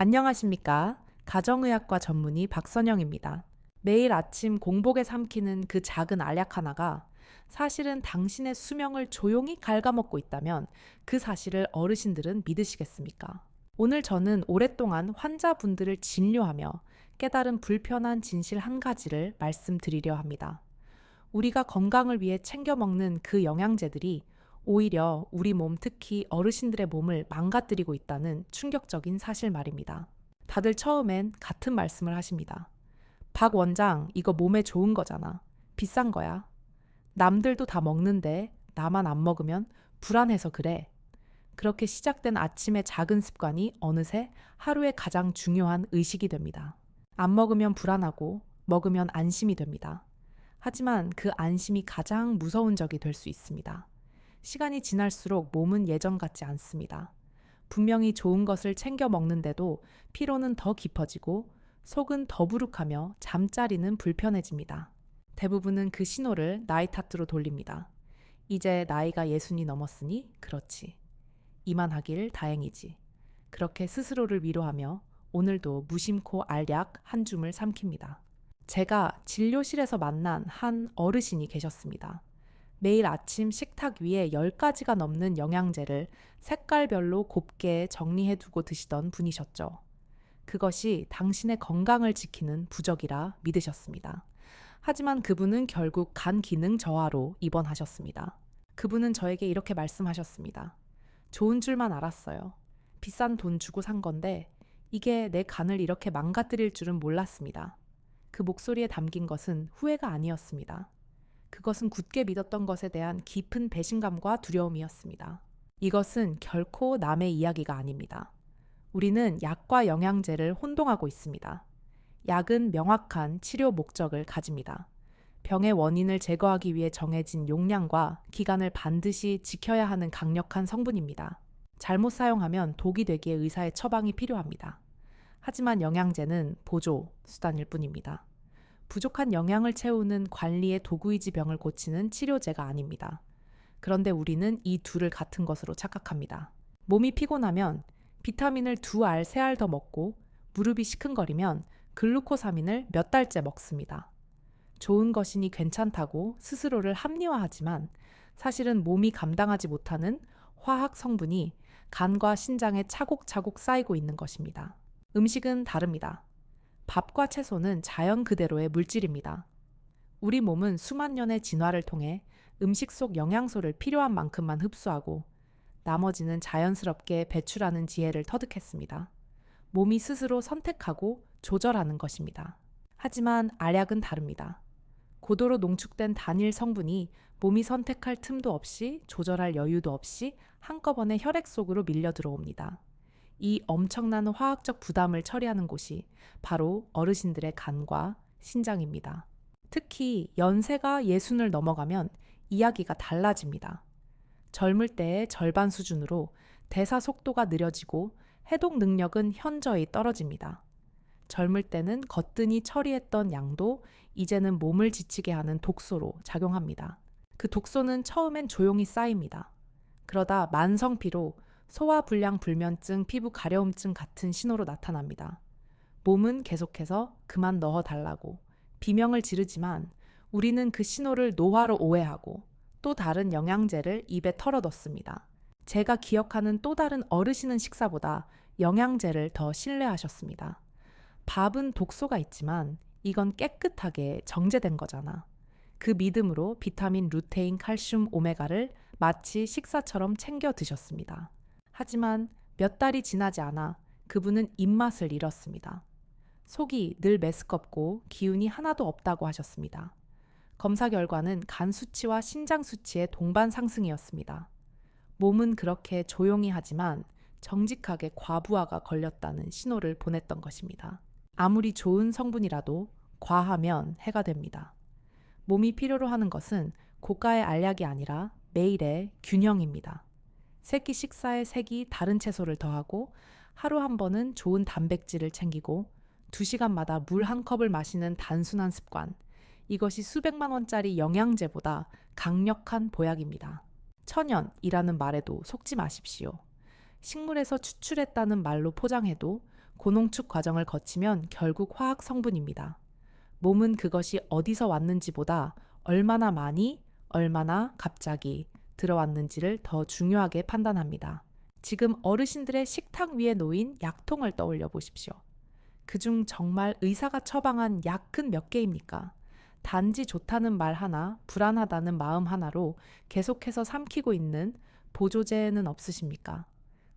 안녕하십니까? 가정의학과 전문의 박선영입니다. 매일 아침 공복에 삼키는 그 작은 알약 하나가 사실은 당신의 수명을 조용히 갉아먹고 있다면 그 사실을 어르신들은 믿으시겠습니까? 오늘 저는 오랫동안 환자분들을 진료하며 깨달은 불편한 진실 한 가지를 말씀드리려 합니다. 우리가 건강을 위해 챙겨 먹는 그 영양제들이 오히려 우리 몸, 특히 어르신들의 몸을 망가뜨리고 있다는 충격적인 사실 말입니다. 다들 처음엔 같은 말씀을 하십니다. 박 원장, 이거 몸에 좋은 거잖아. 비싼 거야. 남들도 다 먹는데 나만 안 먹으면 불안해서 그래. 그렇게 시작된 아침의 작은 습관이 어느새 하루의 가장 중요한 의식이 됩니다. 안 먹으면 불안하고 먹으면 안심이 됩니다. 하지만 그 안심이 가장 무서운 적이 될 수 있습니다. 시간이 지날수록 몸은 예전 같지 않습니다. 분명히 좋은 것을 챙겨 먹는데도 피로는 더 깊어지고 속은 더부룩하며 잠자리는 불편해집니다. 대부분은 그 신호를 나이 탓으로 돌립니다. 이제 나이가 60이 넘었으니 그렇지. 이만하길 다행이지. 그렇게 스스로를 위로하며 오늘도 무심코 알약 한 줌을 삼킵니다. 제가 진료실에서 만난 한 어르신이 계셨습니다. 매일 아침 식탁 위에 10가지가 넘는 영양제를 색깔별로 곱게 정리해두고 드시던 분이셨죠. 그것이 당신의 건강을 지키는 부적이라 믿으셨습니다. 하지만 그분은 결국 간 기능 저하로 입원하셨습니다. 그분은 저에게 이렇게 말씀하셨습니다. 좋은 줄만 알았어요. 비싼 돈 주고 산 건데 이게 내 간을 이렇게 망가뜨릴 줄은 몰랐습니다. 그 목소리에 담긴 것은 후회가 아니었습니다. 그것은 굳게 믿었던 것에 대한 깊은 배신감과 두려움이었습니다. 이것은 결코 남의 이야기가 아닙니다. 우리는 약과 영양제를 혼동하고 있습니다. 약은 명확한 치료 목적을 가집니다. 병의 원인을 제거하기 위해 정해진 용량과 기간을 반드시 지켜야 하는 강력한 성분입니다. 잘못 사용하면 독이 되기에 의사의 처방이 필요합니다. 하지만 영양제는 보조 수단일 뿐입니다. 부족한 영양을 채우는 관리의 도구이지 병을 고치는 치료제가 아닙니다. 그런데 우리는 이 둘을 같은 것으로 착각합니다. 몸이 피곤하면 비타민을 2알, 3알 더 먹고 무릎이 시큰거리면 글루코사민을 몇 달째 먹습니다. 좋은 것이니 괜찮다고 스스로를 합리화하지만 사실은 몸이 감당하지 못하는 화학 성분이 간과 신장에 차곡차곡 쌓이고 있는 것입니다. 음식은 다릅니다. 밥과 채소는 자연 그대로의 물질입니다. 우리 몸은 수만 년의 진화를 통해 음식 속 영양소를 필요한 만큼만 흡수하고 나머지는 자연스럽게 배출하는 지혜를 터득했습니다. 몸이 스스로 선택하고 조절하는 것입니다. 하지만 알약은 다릅니다. 고도로 농축된 단일 성분이 몸이 선택할 틈도 없이 조절할 여유도 없이 한꺼번에 혈액 속으로 밀려 들어옵니다. 이 엄청난 화학적 부담을 처리하는 곳이 바로 어르신들의 간과 신장입니다. 특히 연세가 60을 넘어가면 이야기가 달라집니다. 젊을 때의 절반 수준으로 대사 속도가 느려지고 해독 능력은 현저히 떨어집니다. 젊을 때는 거뜬히 처리했던 양도 이제는 몸을 지치게 하는 독소로 작용합니다. 그 독소는 처음엔 조용히 쌓입니다. 그러다 만성피로, 소화불량 불면증, 피부 가려움증 같은 신호로 나타납니다. 몸은 계속해서 그만 넣어달라고 비명을 지르지만 우리는 그 신호를 노화로 오해하고 또 다른 영양제를 입에 털어 넣습니다. 제가 기억하는 또 다른 어르신은 식사보다 영양제를 더 신뢰하셨습니다. 밥은 독소가 있지만 이건 깨끗하게 정제된 거잖아. 그 믿음으로 비타민, 루테인, 칼슘, 오메가를 마치 식사처럼 챙겨 드셨습니다. 하지만 몇 달이 지나지 않아 그분은 입맛을 잃었습니다. 속이 늘 메스껍고 기운이 하나도 없다고 하셨습니다. 검사 결과는 간 수치와 신장 수치의 동반 상승이었습니다. 몸은 그렇게 조용히 하지만 정직하게 과부하가 걸렸다는 신호를 보냈던 것입니다. 아무리 좋은 성분이라도 과하면 해가 됩니다. 몸이 필요로 하는 것은 고가의 알약이 아니라 매일의 균형입니다. 새끼 식사에 색이 다른 채소를 더하고 하루 한 번은 좋은 단백질을 챙기고 2시간마다 물 한 컵을 마시는 단순한 습관. 이것이 수백만 원짜리 영양제보다 강력한 보약입니다. 천연이라는 말에도 속지 마십시오. 식물에서 추출했다는 말로 포장해도 고농축 과정을 거치면 결국 화학 성분입니다. 몸은 그것이 어디서 왔는지보다 얼마나 많이, 얼마나 갑자기 들어왔는지를 더 중요하게 판단합니다. 지금 어르신들의 식탁 위에 놓인 약통을 떠올려 보십시오. 그중 정말 의사가 처방한 약은 몇 개입니까? 단지 좋다는 말 하나, 불안하다는 마음 하나로 계속해서 삼키고 있는 보조제는 없으십니까?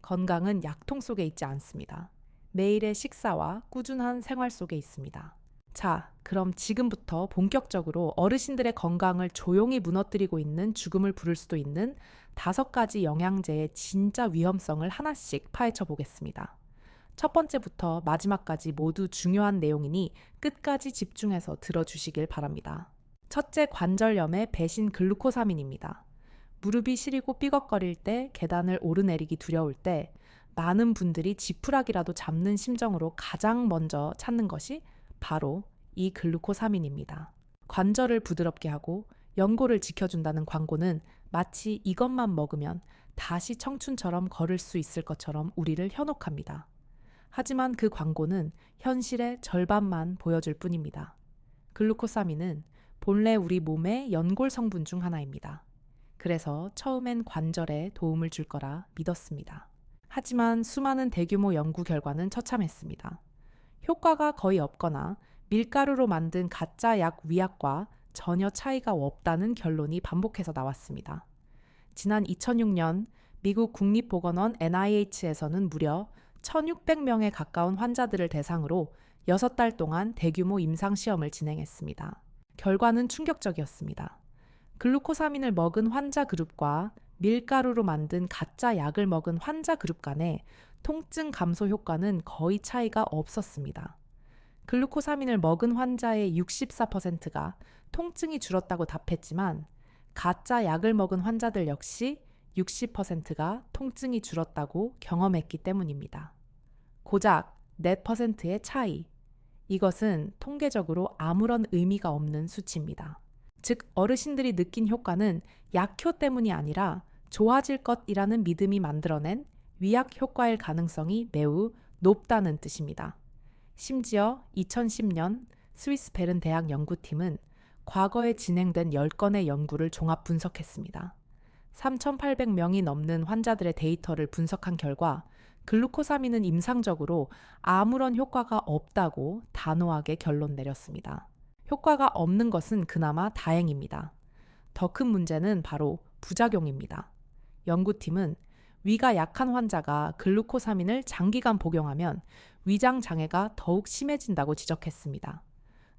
건강은 약통 속에 있지 않습니다. 매일의 식사와 꾸준한 생활 속에 있습니다. 자, 그럼 지금부터 본격적으로 어르신들의 건강을 조용히 무너뜨리고 있는 죽음을 부를 수도 있는 5가지 영양제의 진짜 위험성을 하나씩 파헤쳐 보겠습니다. 첫 번째부터 마지막까지 모두 중요한 내용이니 끝까지 집중해서 들어주시길 바랍니다. 첫째, 관절염의 배신 글루코사민입니다. 무릎이 시리고 삐걱거릴 때, 계단을 오르내리기 두려울 때 많은 분들이 지푸라기라도 잡는 심정으로 가장 먼저 찾는 것이 바로 이 글루코사민입니다. 관절을 부드럽게 하고 연골을 지켜준다는 광고는 마치 이것만 먹으면 다시 청춘처럼 걸을 수 있을 것처럼 우리를 현혹합니다. 하지만 그 광고는 현실의 절반만 보여줄 뿐입니다. 글루코사민은 본래 우리 몸의 연골 성분 중 하나입니다. 그래서 처음엔 관절에 도움을 줄 거라 믿었습니다. 하지만 수많은 대규모 연구 결과는 처참했습니다. 효과가 거의 없거나 밀가루로 만든 가짜 약 위약과 전혀 차이가 없다는 결론이 반복해서 나왔습니다. 지난 2006년 미국 국립보건원 NIH에서는 무려 1,600명에 가까운 환자들을 대상으로 6달 동안 대규모 임상시험을 진행했습니다. 결과는 충격적이었습니다. 글루코사민을 먹은 환자 그룹과 밀가루로 만든 가짜 약을 먹은 환자 그룹 간의 통증 감소 효과는 거의 차이가 없었습니다. 글루코사민을 먹은 환자의 64%가 통증이 줄었다고 답했지만 가짜 약을 먹은 환자들 역시 60%가 통증이 줄었다고 경험했기 때문입니다. 고작 4%의 차이. 이것은 통계적으로 아무런 의미가 없는 수치입니다. 즉, 어르신들이 느낀 효과는 약효 때문이 아니라 좋아질 것이라는 믿음이 만들어낸 위약 효과일 가능성이 매우 높다는 뜻입니다. 심지어 2010년 스위스 베른 대학 연구팀은 과거에 진행된 10건의 연구를 종합 분석했습니다. 3,800명이 넘는 환자들의 데이터를 분석한 결과 글루코사민은 임상적으로 아무런 효과가 없다고 단호하게 결론 내렸습니다. 효과가 없는 것은 그나마 다행입니다. 더 큰 문제는 바로 부작용입니다. 연구팀은 위가 약한 환자가 글루코사민을 장기간 복용하면 위장 장애가 더욱 심해진다고 지적했습니다.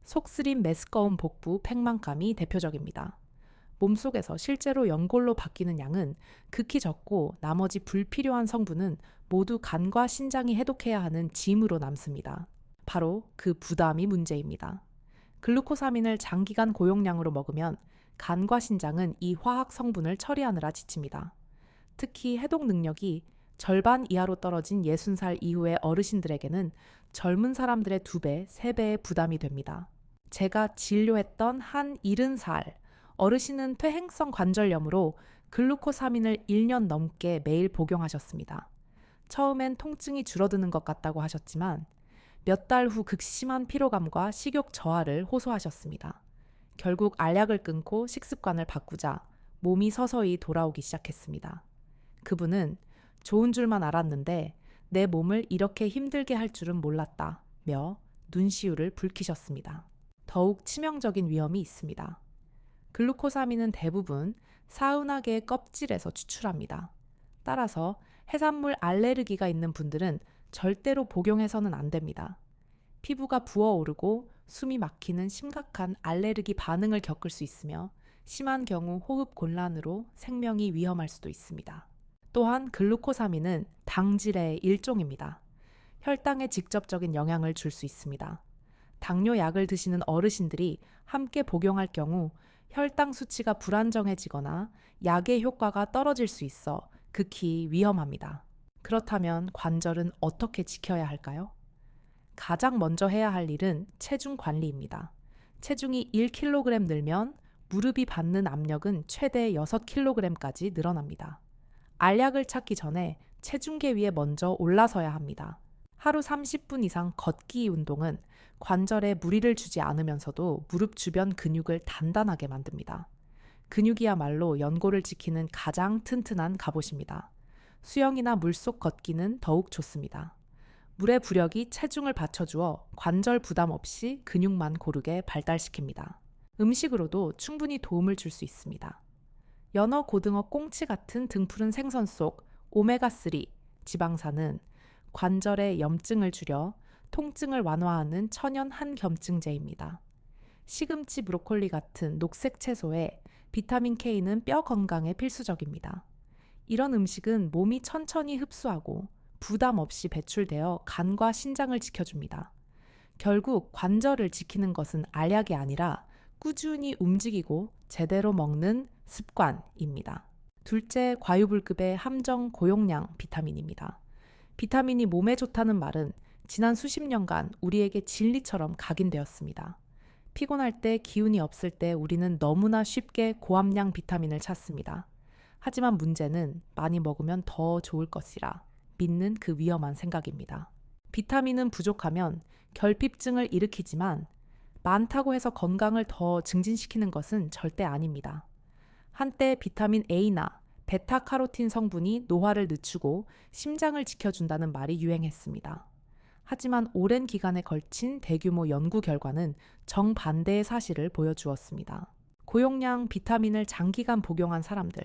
속쓰림 메스꺼움 복부 팽만감이 대표적입니다. 몸속에서 실제로 연골로 바뀌는 양은 극히 적고 나머지 불필요한 성분은 모두 간과 신장이 해독해야 하는 짐으로 남습니다. 바로 그 부담이 문제입니다. 글루코사민을 장기간 고용량으로 먹으면 간과 신장은 이 화학 성분을 처리하느라 지칩니다. 특히 해독 능력이 절반 이하로 떨어진 60살 이후의 어르신들에게는 젊은 사람들의 2배, 3배의 부담이 됩니다. 제가 진료했던 한 70살 어르신은 퇴행성 관절염으로 글루코사민을 1년 넘게 매일 복용하셨습니다. 처음엔 통증이 줄어드는 것 같다고 하셨지만 몇 달 후 극심한 피로감과 식욕 저하를 호소하셨습니다. 결국 알약을 끊고 식습관을 바꾸자 몸이 서서히 돌아오기 시작했습니다. 그분은 좋은 줄만 알았는데 내 몸을 이렇게 힘들게 할 줄은 몰랐다며 눈시울을 붉히셨습니다. 더욱 치명적인 위험이 있습니다. 글루코사민은 대부분 사우나계의 껍질에서 추출합니다. 따라서 해산물 알레르기가 있는 분들은 절대로 복용해서는 안 됩니다. 피부가 부어오르고 숨이 막히는 심각한 알레르기 반응을 겪을 수 있으며 심한 경우 호흡 곤란으로 생명이 위험할 수도 있습니다. 또한 글루코사민은 당질의 일종입니다. 혈당에 직접적인 영향을 줄 수 있습니다. 당뇨 약을 드시는 어르신들이 함께 복용할 경우 혈당 수치가 불안정해지거나 약의 효과가 떨어질 수 있어 극히 위험합니다. 그렇다면 관절은 어떻게 지켜야 할까요? 가장 먼저 해야 할 일은 체중 관리입니다. 체중이 1kg 늘면 무릎이 받는 압력은 최대 6kg까지 늘어납니다. 알약을 찾기 전에 체중계 위에 먼저 올라서야 합니다. 하루 30분 이상 걷기 운동은 관절에 무리를 주지 않으면서도 무릎 주변 근육을 단단하게 만듭니다. 근육이야말로 연골을 지키는 가장 튼튼한 갑옷입니다. 수영이나 물속 걷기는 더욱 좋습니다. 물의 부력이 체중을 받쳐주어 관절 부담 없이 근육만 고르게 발달시킵니다. 음식으로도 충분히 도움을 줄 수 있습니다. 연어, 고등어, 꽁치 같은 등푸른 생선 속 오메가3 지방산은 관절의 염증을 줄여 통증을 완화하는 천연 한겸증제입니다. 시금치, 브로콜리 같은 녹색 채소에 비타민 K는 뼈 건강에 필수적입니다. 이런 음식은 몸이 천천히 흡수하고 부담 없이 배출되어 간과 신장을 지켜줍니다. 결국 관절을 지키는 것은 알약이 아니라 꾸준히 움직이고 제대로 먹는 습관입니다. 둘째, 과유불급의 함정 고용량 비타민입니다. 비타민이 몸에 좋다는 말은 지난 수십 년간 우리에게 진리처럼 각인되었습니다. 피곤할 때, 기운이 없을 때 우리는 너무나 쉽게 고함량 비타민을 찾습니다. 하지만 문제는 많이 먹으면 더 좋을 것이라 믿는 그 위험한 생각입니다. 비타민은 부족하면 결핍증을 일으키지만 많다고 해서 건강을 더 증진시키는 것은 절대 아닙니다. 한때 비타민 A나 베타카로틴 성분이 노화를 늦추고 심장을 지켜준다는 말이 유행했습니다. 하지만 오랜 기간에 걸친 대규모 연구 결과는 정반대의 사실을 보여주었습니다. 고용량 비타민을 장기간 복용한 사람들,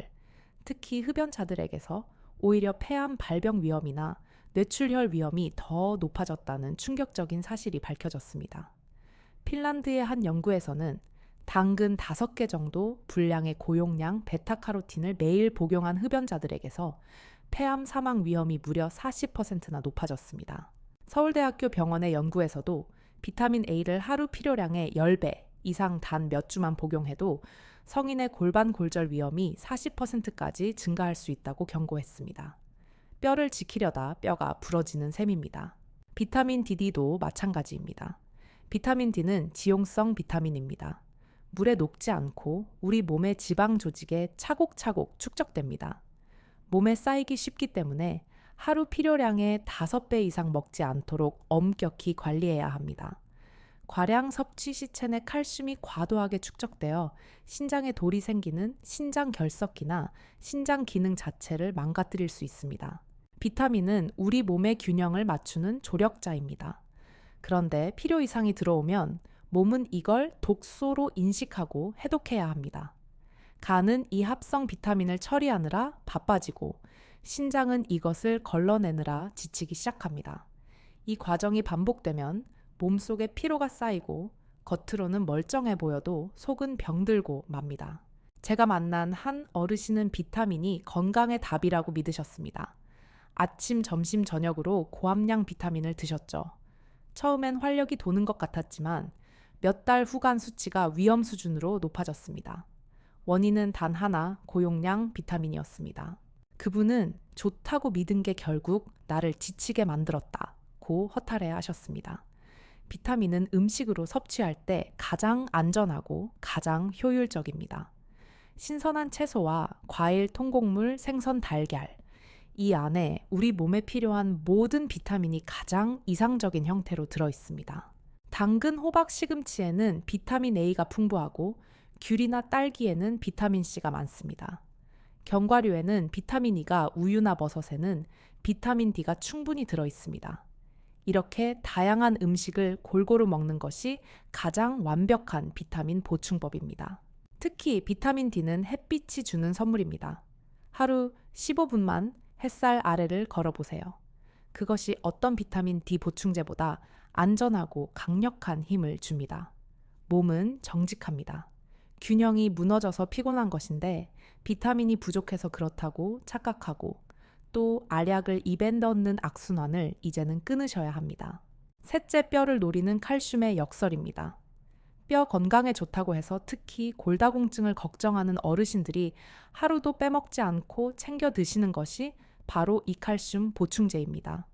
특히 흡연자들에게서 오히려 폐암 발병 위험이나 뇌출혈 위험이 더 높아졌다는 충격적인 사실이 밝혀졌습니다. 핀란드의 한 연구에서는 당근 5개 정도 분량의 고용량 베타카로틴을 매일 복용한 흡연자들에게서 폐암 사망 위험이 무려 40%나 높아졌습니다. 서울대학교 병원의 연구에서도 비타민 A를 하루 필요량의 10배 이상 단 몇 주만 복용해도 성인의 골반 골절 위험이 40%까지 증가할 수 있다고 경고했습니다. 뼈를 지키려다 뼈가 부러지는 셈입니다. 비타민 DD도 마찬가지입니다. 비타민 D는 지용성 비타민입니다. 물에 녹지 않고 우리 몸의 지방 조직에 차곡차곡 축적됩니다. 몸에 쌓이기 쉽기 때문에 하루 필요량의 5배 이상 먹지 않도록 엄격히 관리해야 합니다. 과량 섭취 시 체내 칼슘이 과도하게 축적되어 신장에 돌이 생기는 신장결석기나 신장 기능 자체를 망가뜨릴 수 있습니다. 비타민은 우리 몸의 균형을 맞추는 조력자입니다. 그런데 필요 이상이 들어오면 몸은 이걸 독소로 인식하고 해독해야 합니다. 간은 이 합성 비타민을 처리하느라 바빠지고 신장은 이것을 걸러내느라 지치기 시작합니다. 이 과정이 반복되면 몸속에 피로가 쌓이고 겉으로는 멀쩡해 보여도 속은 병들고 맙니다. 제가 만난 한 어르신은 비타민이 건강의 답이라고 믿으셨습니다. 아침, 점심, 저녁으로 고함량 비타민을 드셨죠. 처음엔 활력이 도는 것 같았지만 몇 달 후간 수치가 위험 수준으로 높아졌습니다. 원인은 단 하나, 고용량 비타민이었습니다. 그분은 좋다고 믿은 게 결국 나를 지치게 만들었다고 허탈해 하셨습니다. 비타민은 음식으로 섭취할 때 가장 안전하고 가장 효율적입니다. 신선한 채소와 과일, 통곡물, 생선, 달걀, 이 안에 우리 몸에 필요한 모든 비타민이 가장 이상적인 형태로 들어 있습니다. 당근, 호박, 시금치에는 비타민 A가 풍부하고 귤이나 딸기에는 비타민 C가 많습니다. 견과류에는 비타민 E가 우유나 버섯에는 비타민 D가 충분히 들어 있습니다. 이렇게 다양한 음식을 골고루 먹는 것이 가장 완벽한 비타민 보충법입니다. 특히 비타민 D는 햇빛이 주는 선물입니다. 하루 15분만 햇살 아래를 걸어보세요. 그것이 어떤 비타민 D 보충제보다 안전하고 강력한 힘을 줍니다. 몸은 정직합니다. 균형이 무너져서 피곤한 것인데 비타민이 부족해서 그렇다고 착각하고 또 알약을 입에 넣는 악순환을 이제는 끊으셔야 합니다. 셋째, 뼈를 노리는 칼슘의 역설입니다. 뼈 건강에 좋다고 해서 특히 골다공증을 걱정하는 어르신들이 하루도 빼먹지 않고 챙겨 드시는 것이 바로 이 칼슘 보충제입니다.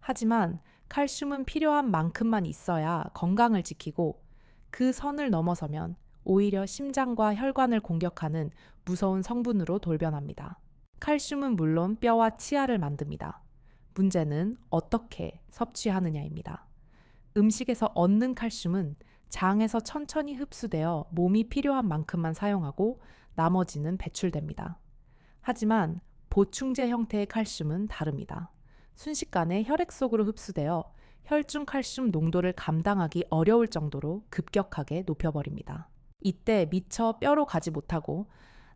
하지만 칼슘은 필요한 만큼만 있어야 건강을 지키고 그 선을 넘어서면 오히려 심장과 혈관을 공격하는 무서운 성분으로 돌변합니다. 칼슘은 물론 뼈와 치아를 만듭니다. 문제는 어떻게 섭취하느냐입니다. 음식에서 얻는 칼슘은 장에서 천천히 흡수되어 몸이 필요한 만큼만 사용하고 나머지는 배출됩니다. 하지만 보충제 형태의 칼슘은 다릅니다. 순식간에 혈액 속으로 흡수되어 혈중 칼슘 농도를 감당하기 어려울 정도로 급격하게 높여버립니다. 이때 미처 뼈로 가지 못하고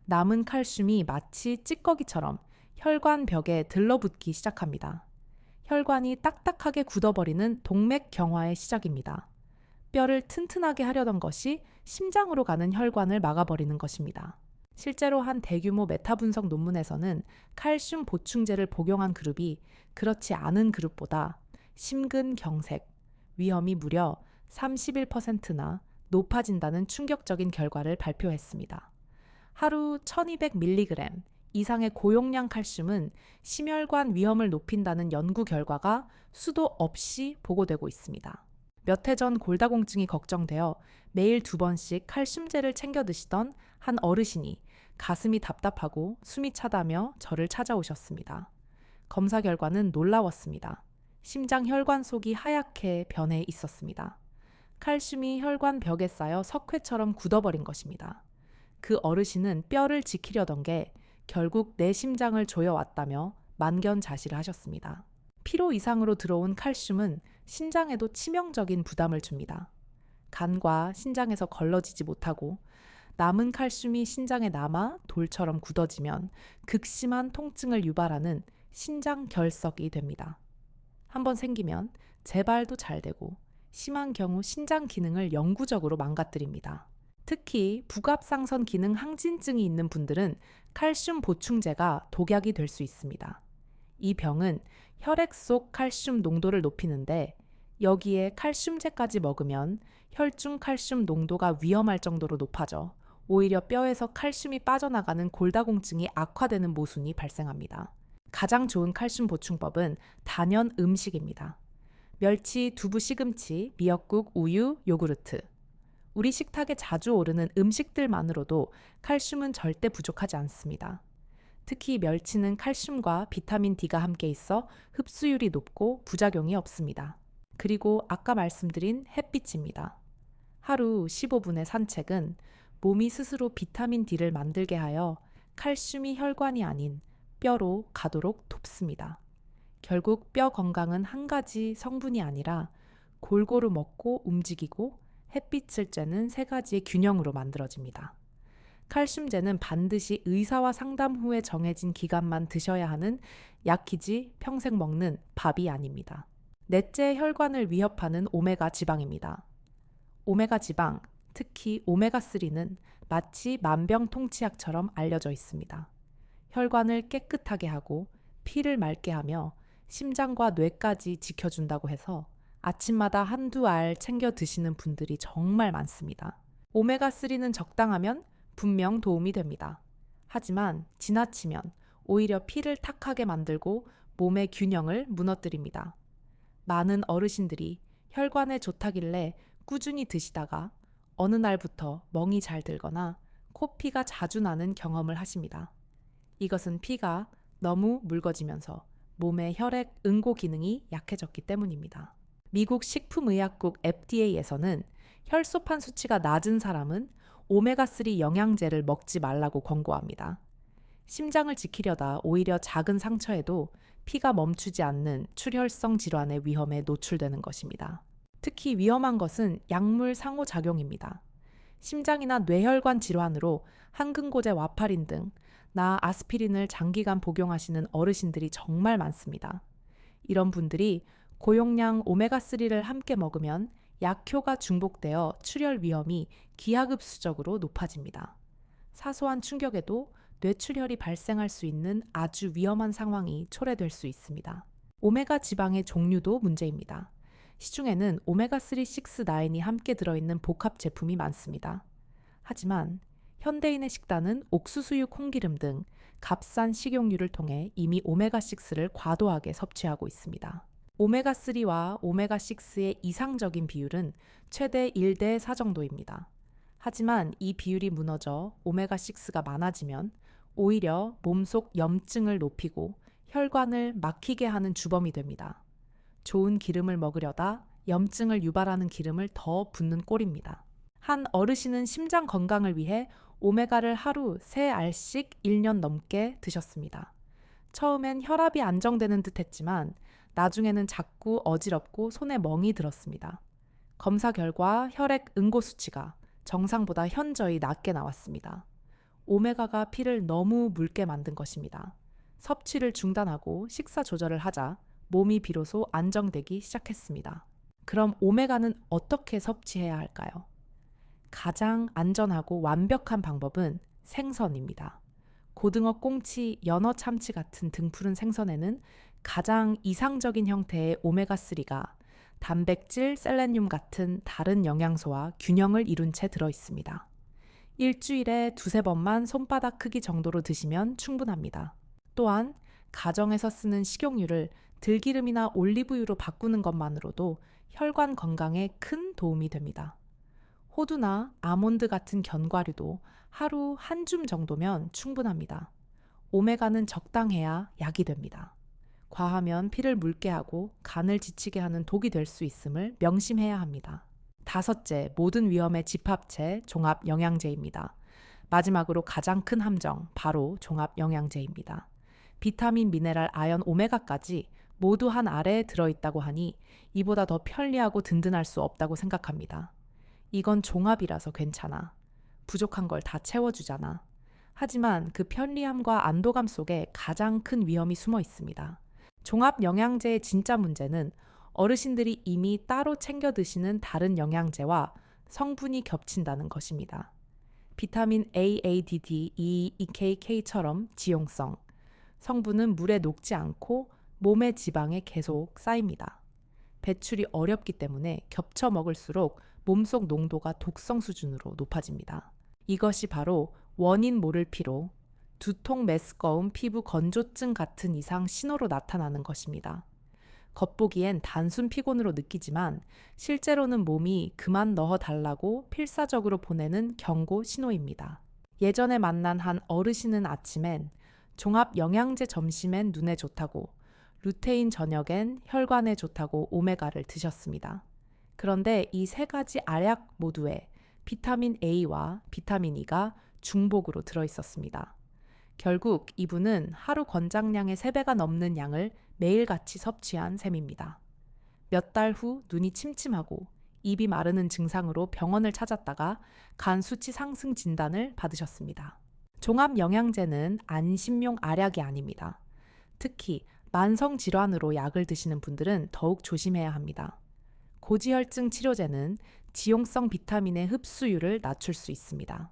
남은 칼슘이 마치 찌꺼기처럼 혈관 벽에 들러붙기 시작합니다. 혈관이 딱딱하게 굳어버리는 동맥경화의 시작입니다. 뼈를 튼튼하게 하려던 것이 심장으로 가는 혈관을 막아버리는 것입니다. 실제로 한 대규모 메타 분석 논문에서는 칼슘 보충제를 복용한 그룹이 그렇지 않은 그룹보다 심근경색 위험이 무려 31%나 높아진다는 충격적인 결과를 발표했습니다. 하루 1200mg 이상의 고용량 칼슘은 심혈관 위험을 높인다는 연구 결과가 수도 없이 보고되고 있습니다. 몇 해 전 골다공증이 걱정되어 매일 2번씩 칼슘제를 챙겨 드시던 한 어르신이 가슴이 답답하고 숨이 차다며 저를 찾아오셨습니다. 검사 결과는 놀라웠습니다. 심장 혈관 속이 하얗게 변해 있었습니다. 칼슘이 혈관 벽에 쌓여 석회처럼 굳어버린 것입니다. 그 어르신은 뼈를 지키려던 게 결국 내 심장을 조여왔다며 만견자실을 하셨습니다. 필요 이상으로 들어온 칼슘은 신장에도 치명적인 부담을 줍니다. 간과 신장에서 걸러지지 못하고 남은 칼슘이 신장에 남아 돌처럼 굳어지면 극심한 통증을 유발하는 신장 결석이 됩니다. 한번 생기면 재발도 잘 되고 심한 경우 신장 기능을 영구적으로 망가뜨립니다. 특히 부갑상선 기능 항진증이 있는 분들은 칼슘 보충제가 독약이 될 수 있습니다. 이 병은 혈액 속 칼슘 농도를 높이는데 여기에 칼슘제까지 먹으면 혈중 칼슘 농도가 위험할 정도로 높아져 오히려 뼈에서 칼슘이 빠져나가는 골다공증이 악화되는 모순이 발생합니다. 가장 좋은 칼슘 보충법은 단연 음식입니다. 멸치, 두부, 시금치, 미역국, 우유, 요구르트. 우리 식탁에 자주 오르는 음식들만으로도 칼슘은 절대 부족하지 않습니다. 특히 멸치는 칼슘과 비타민 D가 함께 있어 흡수율이 높고 부작용이 없습니다. 그리고 아까 말씀드린 햇빛입니다. 하루 15분의 산책은 몸이 스스로 비타민 D를 만들게 하여 칼슘이 혈관이 아닌 뼈로 가도록 돕습니다. 결국 뼈 건강은 한 가지 성분이 아니라 골고루 먹고 움직이고 햇빛을 쬐는 세 가지의 균형으로 만들어집니다. 칼슘제는 반드시 의사와 상담 후에 정해진 기간만 드셔야 하는 약이지 평생 먹는 밥이 아닙니다. 넷째 혈관을 위협하는 오메가 지방입니다. 오메가 지방, 특히 오메가3는 마치 만병통치약처럼 알려져 있습니다. 혈관을 깨끗하게 하고 피를 맑게 하며 심장과 뇌까지 지켜준다고 해서 아침마다 한두 알 챙겨 드시는 분들이 정말 많습니다. 오메가3는 적당하면 분명 도움이 됩니다. 하지만 지나치면 오히려 피를 탁하게 만들고 몸의 균형을 무너뜨립니다. 많은 어르신들이 혈관에 좋다길래 꾸준히 드시다가 어느 날부터 멍이 잘 들거나 코피가 자주 나는 경험을 하십니다. 이것은 피가 너무 묽어지면서 몸의 혈액 응고 기능이 약해졌기 때문입니다. 미국 식품의약국 FDA에서는 혈소판 수치가 낮은 사람은 오메가3 영양제를 먹지 말라고 권고합니다. 심장을 지키려다 오히려 작은 상처에도 피가 멈추지 않는 출혈성 질환의 위험에 노출되는 것입니다. 특히 위험한 것은 약물 상호작용입니다. 심장이나 뇌혈관 질환으로 항근고제 와파린 등 아스피린을 장기간 복용하시는 어르신들이 정말 많습니다. 이런 분들이 고용량 오메가3를 함께 먹으면 약효가 중복되어 출혈 위험이 기하급수적으로 높아집니다. 사소한 충격에도 뇌출혈이 발생할 수 있는 아주 위험한 상황이 초래될 수 있습니다. 오메가 지방의 종류도 문제입니다. 시중에는 오메가3, 6, 9이 함께 들어있는 복합 제품이 많습니다. 하지만 현대인의 식단은 옥수수유 콩기름 등 값싼 식용유를 통해 이미 오메가6를 과도하게 섭취하고 있습니다. 오메가3와 오메가6의 이상적인 비율은 최대 1대 4 정도입니다. 하지만 이 비율이 무너져 오메가6가 많아지면 오히려 몸속 염증을 높이고 혈관을 막히게 하는 주범이 됩니다. 좋은 기름을 먹으려다 염증을 유발하는 기름을 더 붓는 꼴입니다. 한 어르신은 심장 건강을 위해 오메가를 하루 3알씩 1년 넘게 드셨습니다. 처음엔 혈압이 안정되는 듯 했지만 나중에는 자꾸 어지럽고 손에 멍이 들었습니다. 검사 결과 혈액 응고 수치가 정상보다 현저히 낮게 나왔습니다. 오메가가 피를 너무 묽게 만든 것입니다. 섭취를 중단하고 식사 조절을 하자 몸이 비로소 안정되기 시작했습니다. 그럼 오메가는 어떻게 섭취해야 할까요? 가장 안전하고 완벽한 방법은 생선입니다. 고등어, 꽁치, 연어, 참치 같은 등푸른 생선에는 가장 이상적인 형태의 오메가3가 단백질, 셀레늄 같은 다른 영양소와 균형을 이룬 채 들어 있습니다. 일주일에 2~3번만 손바닥 크기 정도로 드시면 충분합니다. 또한 가정에서 쓰는 식용유를 들기름이나 올리브유로 바꾸는 것만으로도 혈관 건강에 큰 도움이 됩니다. 호두나 아몬드 같은 견과류도 하루 한 줌 정도면 충분합니다. 오메가는 적당해야 약이 됩니다. 과하면 피를 묽게 하고 간을 지치게 하는 독이 될 수 있음을 명심해야 합니다. 5째, 모든 위험의 집합체 종합 영양제입니다. 마지막으로 가장 큰 함정, 바로 종합 영양제입니다. 비타민, 미네랄, 아연, 오메가까지 모두 한 알에 들어있다고 하니 이보다 더 편리하고 든든할 수 없다고 생각합니다. 이건 종합이라서 괜찮아. 부족한 걸 다 채워주잖아. 하지만 그 편리함과 안도감 속에 가장 큰 위험이 숨어 있습니다. 종합 영양제의 진짜 문제는 어르신들이 이미 따로 챙겨 드시는 다른 영양제와 성분이 겹친다는 것입니다. 비타민 A, A, D, D, E, E, K, K처럼 지용성. 성분은 물에 녹지 않고 몸의 지방에 계속 쌓입니다. 배출이 어렵기 때문에 겹쳐 먹을수록 몸속 농도가 독성 수준으로 높아집니다. 이것이 바로 원인 모를 피로, 두통, 메스꺼움, 피부 건조증 같은 이상 신호로 나타나는 것입니다. 겉보기엔 단순 피곤으로 느끼지만 실제로는 몸이 그만 넣어달라고 필사적으로 보내는 경고 신호입니다. 예전에 만난 한 어르신은 아침엔 종합 영양제, 점심엔 눈에 좋다고, 루테인 저녁엔 혈관에 좋다고 오메가를 드셨습니다. 그런데 이 3가지 알약 모두에 비타민 A와 비타민 E가 중복으로 들어있었습니다. 결국 이분은 하루 권장량의 3배가 넘는 양을 매일같이 섭취한 셈입니다. 몇 달 후 눈이 침침하고 입이 마르는 증상으로 병원을 찾았다가 간 수치 상승 진단을 받으셨습니다. 종합 영양제는 안심용 알약이 아닙니다. 특히 만성 질환으로 약을 드시는 분들은 더욱 조심해야 합니다. 고지혈증 치료제는 지용성 비타민의 흡수율을 낮출 수 있습니다.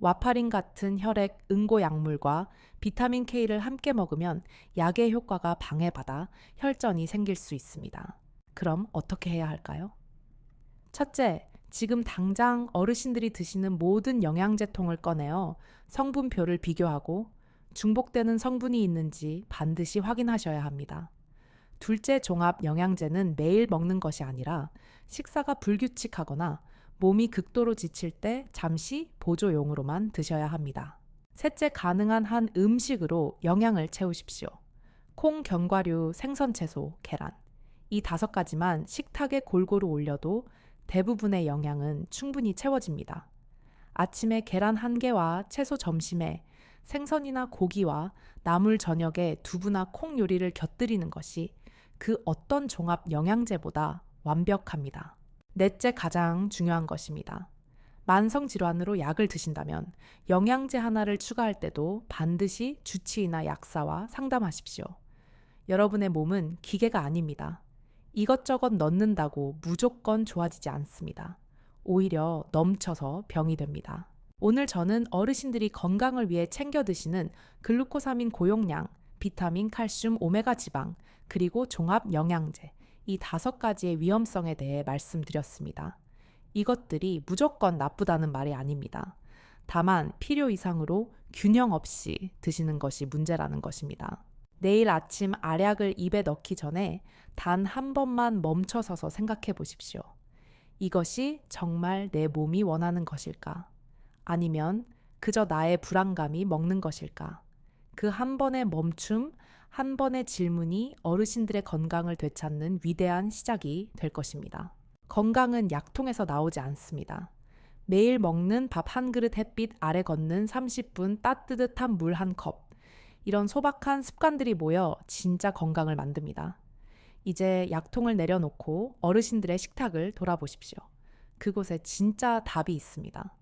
와파린 같은 혈액 응고 약물과 비타민 K를 함께 먹으면 약의 효과가 방해받아 혈전이 생길 수 있습니다. 그럼 어떻게 해야 할까요? 첫째, 지금 당장 어르신들이 드시는 모든 영양제통을 꺼내어 성분표를 비교하고 중복되는 성분이 있는지 반드시 확인하셔야 합니다. 둘째, 종합 영양제는 매일 먹는 것이 아니라 식사가 불규칙하거나 몸이 극도로 지칠 때 잠시 보조용으로만 드셔야 합니다. 셋째, 가능한 한 음식으로 영양을 채우십시오. 콩, 견과류, 생선, 채소, 계란. 이 5가지만 식탁에 골고루 올려도 대부분의 영양은 충분히 채워집니다. 아침에 계란 1개와 채소 점심에 생선이나 고기와 나물 저녁에 두부나 콩 요리를 곁들이는 것이 그 어떤 종합 영양제보다 완벽합니다. 넷째, 가장 중요한 것입니다. 만성 질환으로 약을 드신다면 영양제 하나를 추가할 때도 반드시 주치의나 약사와 상담하십시오. 여러분의 몸은 기계가 아닙니다. 이것저것 넣는다고 무조건 좋아지지 않습니다. 오히려 넘쳐서 병이 됩니다. 오늘 저는 어르신들이 건강을 위해 챙겨 드시는 글루코사민 고용량, 비타민, 칼슘, 오메가 지방, 그리고 종합 영양제, 이 5가지의 위험성에 대해 말씀드렸습니다. 이것들이 무조건 나쁘다는 말이 아닙니다. 다만 필요 이상으로 균형 없이 드시는 것이 문제라는 것입니다. 내일 아침 알약을 입에 넣기 전에 단 한 번만 멈춰서서 생각해 보십시오. 이것이 정말 내 몸이 원하는 것일까? 아니면 그저 나의 불안감이 먹는 것일까? 그 한 번의 멈춤, 한 번의 질문이 어르신들의 건강을 되찾는 위대한 시작이 될 것입니다. 건강은 약통에서 나오지 않습니다. 매일 먹는 밥 한 그릇 햇빛 아래 걷는 30분 따뜻한 물 한 컵. 이런 소박한 습관들이 모여 진짜 건강을 만듭니다. 이제 약통을 내려놓고 어르신들의 식탁을 돌아보십시오. 그곳에 진짜 답이 있습니다.